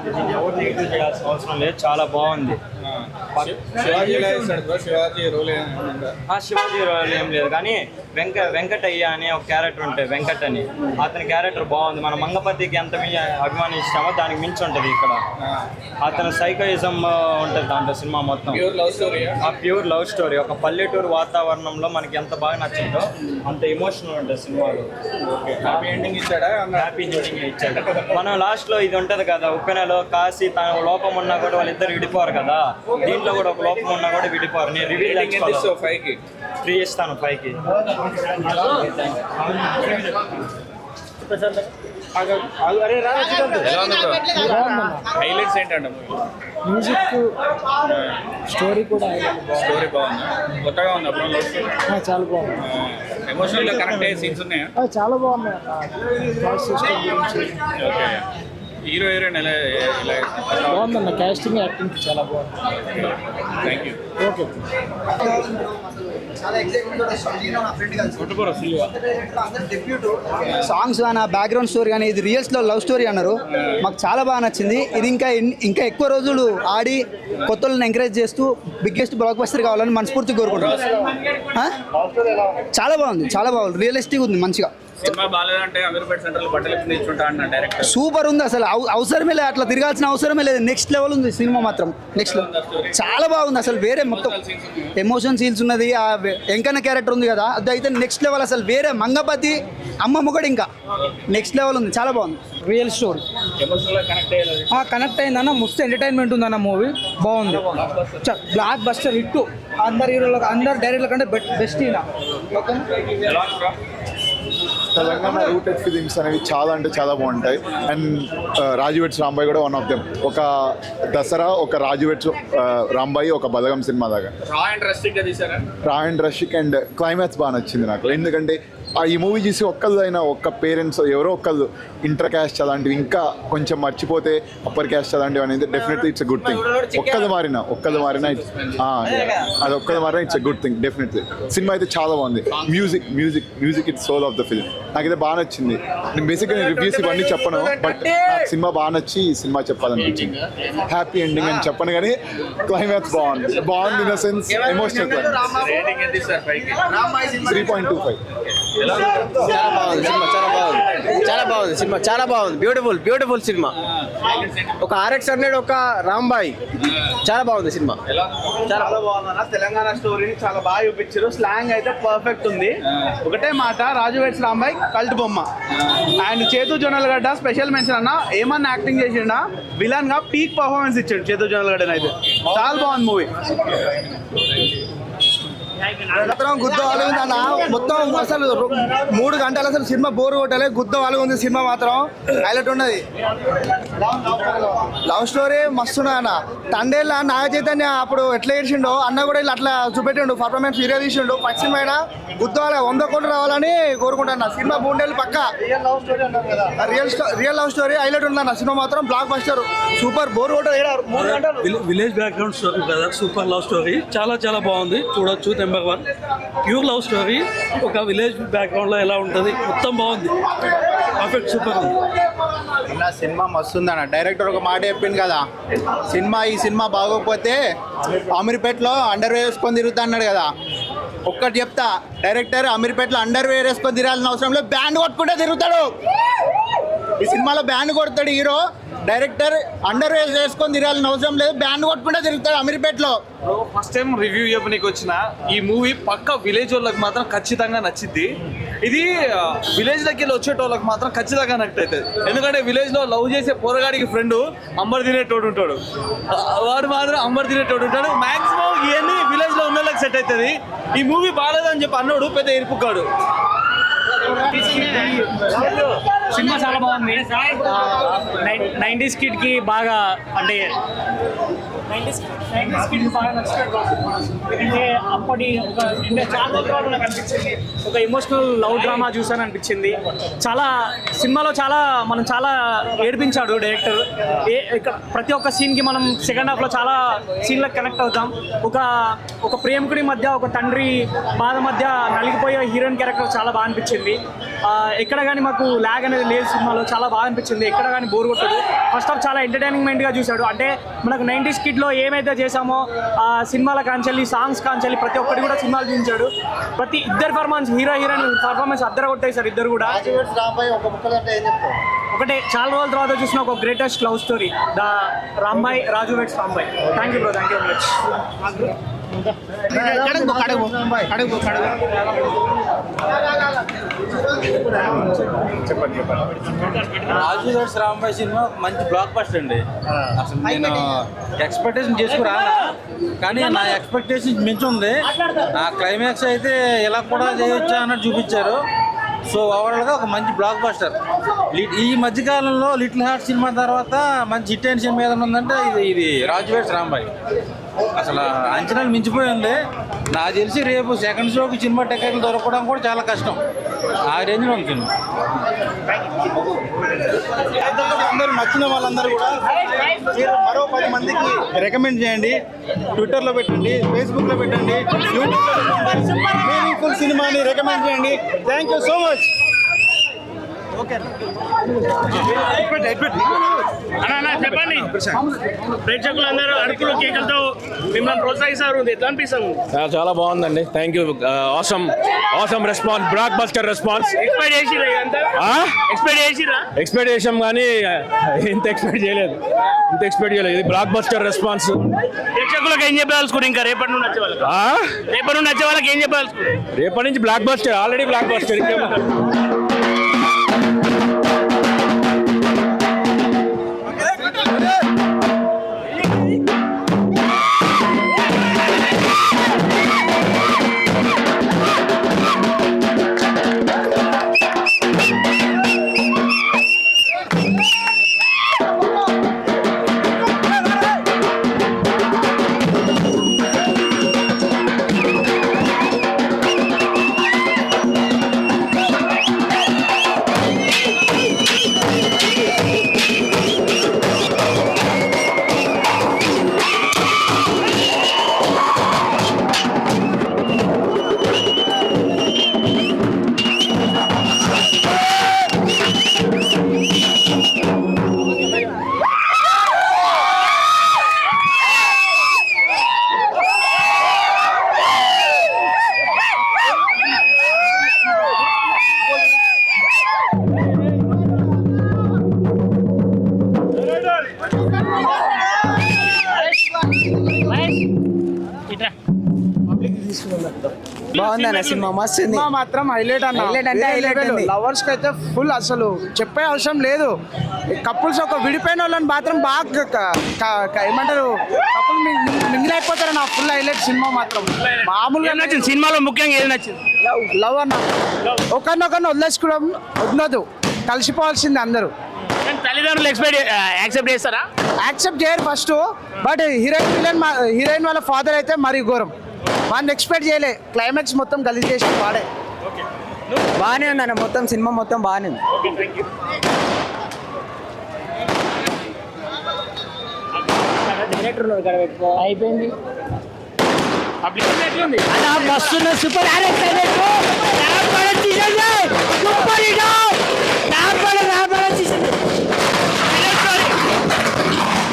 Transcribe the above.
దీన్ని ఎవరు నెగిటివ్ చేయాల్సిన అవసరం లేదు, చాలా బాగుంది. శివాజీ రోల్ ఏం లేదు కానీ వెంకటయ్య అనే ఒక క్యారెక్టర్ ఉంటుంది, వెంకట్ అని. అతని క్యారెక్టర్ బాగుంది. మన మంగపతికి ఎంత అభిమానిస్తామో దానికి మించి ఉంటుంది ఇక్కడ. అతను సైకోయిజం ఉంటుంది దాంట్లో సినిమా మొత్తం. Pure love story. ఒక పల్లెటూరు వాతావరణంలో మనకి ఎంత బాగా నచ్చిందో అంత ఎమోషనల్ ఉంటుంది సినిమాలో. హ్యాపీ ఎండింగ్ ఇచ్చాడా? హ్యాపీ ఎండింగ్ ఇచ్చాడు. మనం లాస్ట్లో ఇది ఉంటుంది కదా, ఉప్పెనలో కాశీ తన లోపం ఉన్నా కూడా వాళ్ళిద్దరు విడిపోరు కదా, దీంట్లో కూడా ఒక లోపం ఉన్నా కూడా విడిపోరు. నేను రివ్యూ 3 ఇస్తాను 5కి. హైలైట్స్ ఏంటంటే మ్యూజిక్, స్టోరీ కూడా స్టోరీ బాగుంది, కొత్తగా ఉంది. అప్పుడు చాలా బాగుంది. ఎమోషనల్ గా కనెక్ట్ అయ్యే సీన్స్ ఉన్నాయా? చాలా బాగున్నాయి. ఓకే. హీరో హీరోయిన్ ఎలా బాగుందన్న, కాస్టింగ్ యాక్టింగ్ చాలా బాగుంది. Thank you. ఓకే. సాంగ్స్ కానీ బ్యాక్గ్రౌండ్ స్టోరీ కానీ ఇది రియల్స్లో లవ్ స్టోరీ అన్నారు. మాకు చాలా బాగా నచ్చింది. ఇది ఇంకా ఎక్కువ రోజులు ఆడి కొత్త వాళ్ళని ఎంకరేజ్ చేస్తూ బిగ్గెస్ట్ బ్లాక్ బస్టర్ కావాలని మనస్ఫూర్తిగా కోరుకుంటున్నాం. చాలా బాగుంది, చాలా బాగుంది, రియలిస్టిక్ ఉంది, మంచిగా. సినిమా బాగాలేదంటే అమీర్పేట సెంటర్ లో బట్టలు ఇచ్చుంటా అన్న డైరెక్టర్. సూపర్ ఉంది, అసలు అవసరమే లేదు, అట్లా తిరగాల్సిన అవసరమే లేదు. నెక్స్ట్ లెవెల్ ఉంది సినిమా మాత్రం, నెక్స్ట్ లెవెల్. చాలా బాగుంది అసలు, వేరే మొత్తం ఎమోషన్ సీన్స్ ఉన్నది. ఆ వెంకన్న క్యారెక్టర్ ఉంది కదా, అది అయితే నెక్స్ట్ లెవెల్ అసలు. వేరే మంగపతి అమ్మ ముగడు ఇంకా నెక్స్ట్ లెవెల్ ఉంది, చాలా బాగుంది. రియల్ స్టోరీ కనెక్ట్ అయిందన్న, మస్తు ఎంటర్టైన్మెంట్ ఉందన్న. మూవీ బాగుంది, బ్లాక్ బస్టర్ హిట్. అందరు హీరోలకు, అందరు డైరెక్టర్ల కంటే బెస్ట్ ఈయన. తెలంగాణ రూటెడ్ ఫిలిమ్స్ అనేవి చాలా అంటే చాలా బాగుంటాయి. అండ్ రాజు వెడ్స్ రాంబాయి కూడా వన్ ఆఫ్ దెమ్. ఒక దసరా, ఒక రాజు వెడ్స్ రాంబాయి, ఒక బలగం సినిమా దాకా రా అండ్ రషిక్ అండ్ క్లైమాక్స్ బాగా నచ్చింది నాకు. ఎందుకంటే ఈ మూవీ చూసి ఒక్క పేరెంట్స్ ఎవరో ఒక్కళ్ళు ఇంటర్ క్యాస్ట్ అలాంటివి ఇంకా కొంచెం మర్చిపోతే అప్పర్ క్యాస్ట్ అలాంటివి అనేది definitely it's a good thing. ఒక్కది మారినా అది ఒక్కది మారినా it's a good thing definitely. Cinema అయితే చాలా బాగుంది. Music it's soul of the film. నాకైతే బాగా నచ్చింది. నేను బేసిక్గా రివ్యూస్ ఇవన్నీ చెప్పను, బట్ నాకు సినిమా బాగా నచ్చి ఈ సినిమా చెప్పాలనిపించింది. హ్యాపీ ఎండింగ్ అని చెప్పను కానీ క్లైమాక్స్ బాగుంది ఇన్ ద సెన్స్ ఎమోషనల్. 3.25. చాలా బాగుంది. Beautiful cinema. ఒక RX 100, ఒక రాంబాయి, చాలా బాగుంది సినిమా. చాలా బాగుందన్న. తెలంగాణ స్టోరీని చాలా బాగా చూపించారు. స్లాంగ్ అయితే పర్ఫెక్ట్ ఉంది. ఒకటే మాట, రాజు వెడ్స్ రాంబాయి కల్ట్ బొమ్మ. అండ్ చేతు జొన్నలగడ్డ స్పెషల్ మెన్షన్ అన్న. ఏమన్నా యాక్టింగ్ చేసిండా, విలన్ గా పీక్ పర్ఫార్మెన్స్ ఇచ్చాడు చేతు జొన్నలగడ్డ. అయితే చాలా బాగుంది మూవీ. గుద్ద వాళ్ళు అన్న మొత్తం అసలు 3 గంటలు అసలు సినిమా బోర్ కొట్టాలి. గుద్ద వాళ్ళు ఉంది సినిమా మాత్రం హైలైట్ ఉన్నది. లవ్ స్టోరీ మస్తున్నా అన్న. తండేళ్ళ నాగ చైతన్య అప్పుడు ఎట్లా ఏడ్చిండో అన్న కూడా ఇలా అట్లా చూపెట్టిండు, పర్ఫార్మెన్స్ వీడియో తీసిండు. ఫస్ట్ సినిమా అయినా గుద్ద వాళ్ళ 100 కోట్లు రావాలని కోరుకుంటున్నా. సినిమా 3 ఏళ్ళు పక్క రియల్ లవ్ స్టోరీ హైలైట్ ఉందన్న. సినిమా మాత్రం బ్లాక్ బస్టర్, సూపర్. బోర్ కొట్టాలి. 3 గంటలు విలేజ్ బ్యాక్గ్రౌండ్ స్టోరీ కదా, సూపర్ లవ్ స్టోరీ. చాలా బాగుంది, చూడొచ్చు. Number 1 pure love story. ఒక విలేజ్ బ్యాక్గ్రౌండ్ లో ఎలా ఉంటుంది, మొత్తం బాగుంది, పర్ఫెక్ట్, సూపర్ ఉంది. సినిమా మస్తు ఉందన్న. డైరెక్టర్ ఒక మాట చెప్పింది కదా, ఈ సినిమా బాగోకపోతే అమీర్పేటలో అండర్ వేర్ వేసుకొని తిరుగుతా అన్నాడు కదా. ఒక్కటి చెప్తా, డైరెక్టర్ అమీర్పేటలో అండర్ వేర్ వేసుకొని తిరగాల్సిన అవసరం లేదు, బ్యాండ్ కొట్టుకుంటే తిరుగుతాడు. ఈ సినిమాలో బ్యాండ్ కొడతాడు హీరో. డైరెక్టర్ అండర్ వేర్ వేసుకొని తిరగాల్సిన అవసరం లేదు, బ్యాండ్ కొట్టుకుంటే తిరుగుతాడు అమీర్పేటలో. ఫస్ట్ టైం రివ్యూ చెప్పనీకి వచ్చిన ఈ మూవీ పక్క విలేజ్ వాళ్ళకి మాత్రం ఖచ్చితంగా నచ్చింది. ఇది విలేజ్లోకి వెళ్ళి వచ్చేటోళ్ళకి మాత్రం ఖచ్చితంగా కనెక్ట్ అవుతుంది. ఎందుకంటే విలేజ్లో లవ్ చేసే పోరగాడికి ఫ్రెండ్ అంబర్ తినేటోడు ఉంటాడు, వాడు మాత్రం అంబర్ తినేటోడు ఉంటాడు. మ్యాక్సిమం ఇవన్నీ విలేజ్లో ఉన్న వాళ్ళకి సెట్ అవుతుంది. ఈ మూవీ బాగాలేదని చెప్పి అన్నాడు పెద్ద ఇరుపుకాడు. సినిమా చాలా బాగుంది. 90s కిడ్ కి బాగా, అంటే 90s కిడ్ బాగా నచ్చినట్టు. ఎందుకంటే అప్పటి ఒక ఎమోషనల్ లవ్ డ్రామా చూసాను అనిపించింది. సినిమాలో మనం చాలా ఏడిపించాడు డైరెక్టర్. ప్రతి ఒక్క సీన్కి మనం సెకండ్ హాఫ్లో చాలా సీన్లకు కనెక్ట్ అవుతాం. ఒక ప్రేమికుడి మధ్య, ఒక తండ్రి బాధ మధ్య నలిగిపోయే హీరోయిన్ క్యారెక్టర్ చాలా బాగా అనిపించింది. ఎక్కడ కానీ మాకు ల్యాగ్ అనేది లేదు సినిమాలో, చాలా బాగా అనిపించింది, ఎక్కడ కానీ బోర్ కొట్టదు. ఫస్ట్ హాఫ్ చాలా ఎంటర్టైన్మెంట్గా చూశాడు, అంటే మనకు 90s కిడ్లో ఏమైతే చేసామో ఆ సినిమాల కాంచెల్లి, సాంగ్స్ కాంచెల్లి ప్రతి ఒక్కటి కూడా సినిమాలు చూపించాడు. ప్రతి ఇద్దరు పర్ఫార్మెన్స్, హీరో హీరోయిన్ పర్ఫార్మెన్స్ అద్దరు కొట్టేశారు ఇద్దరు కూడా. ఒకటే చాలా రోజుల తర్వాత చూసిన ఒక greatest love story, the Rambai Raju weds Rambai. Thank you bro, thank you very much. Raju weds Rambai cinema మంచి బ్లాక్ బస్టర్ అండి. అసలు నేను ఎక్స్పెక్టేషన్ చేసుకురాలా, కానీ నా ఎక్స్పెక్టేషన్ మించి ఉంది. ఆ క్లైమాక్స్ అయితే ఇలా కూడా చేయొచ్చా అన్నట్టు చూపించారు. సో ఓవరాల్గా ఒక మంచి బ్లాక్ బస్టర్. ఈ మధ్యకాలంలో లిటిల్ హార్ట్ సినిమా తర్వాత మంచి హిట్ అయిన సినిమా ఏదైనా ఉందంటే ఇది రాజు వెడ్స్ రాంబాయ్. అసలు అంచనాలు మించిపోయింది. నాకు తెలిసి రేపు సెకండ్ షోకి సినిమా టికెట్లు దొరకడం కూడా చాలా కష్టం. ఆ రేంజ్లో ఉంది సినిమా. అందరూ నచ్చిన వాళ్ళందరూ కూడా మీరు మరో 10 మందికి రికమెండ్ చేయండి. ట్విట్టర్లో పెట్టండి, ఫేస్బుక్లో పెట్టండి, యూట్యూబ్లో పెట్టండి. మీనింగ్ఫుల్ సినిమాని రికమెండ్ చేయండి. Thank you so much. చెప్పండి, ప్రేక్షకులందరూ అరుపులు కేకలతో మిమ్మల్ని ప్రోత్సహిస్తారు, ఎట్లా అనిపిస్తాము? చాలా బాగుందండి. Thank you. Awesome response, block buster response. Expect చేసాం కానీ ఇంత ఎక్స్పెక్ట్ చేయలేదు. ఇది బ్లాక్ బస్టర్ రెస్పాన్స్. ప్రేక్షకులకు ఏం చెప్పాల్సుకుని ఇంకా రేపటి నుండి వచ్చే వాళ్ళకి ఏం చెప్పాల్సుకుని? రేపటి నుంచి block buster, already block buster. బాగుందన్న సినిమా, మస్తు సినిమా మాత్రం హైలైట్ అన్న. లవర్స్ కి అయితే ఫుల్, అసలు చెప్పే అవసరం లేదు. కపుల్స్ ఒక విడిపోయిన వాళ్ళని మాత్రం బాగా ఏమంటారు, కపుల్ మింగిలైపోతారు నా. ఫుల్ హైలైట్ సినిమా మాత్రం. మామూలుగా నచ్చింది సినిమాలో, ముఖ్యంగా ఏది నచ్చింది? లవ్ అన్న. ఒకరినొకరిని వదిలేసుకోవడం వదలదు, కలిసిపోవాల్సింది అందరూ. తల్లిదండ్రులు యాక్సెప్ట్ చేస్తారా? యాక్సెప్ట్ చేయరు ఫస్ట్, బట్ హీరోయిన్ వాళ్ళ ఫాదర్ అయితే మరీ ఘోరం. వాడిని ఎక్స్పెక్ట్ చేయలే, క్లైమాక్స్ మొత్తం గలీజ్ చేసి వాడే. బాగానే ఉందన్న, మొత్తం సినిమా మొత్తం బాగానే ఉంది. అయిపోయింది. మస్తు సూపర్.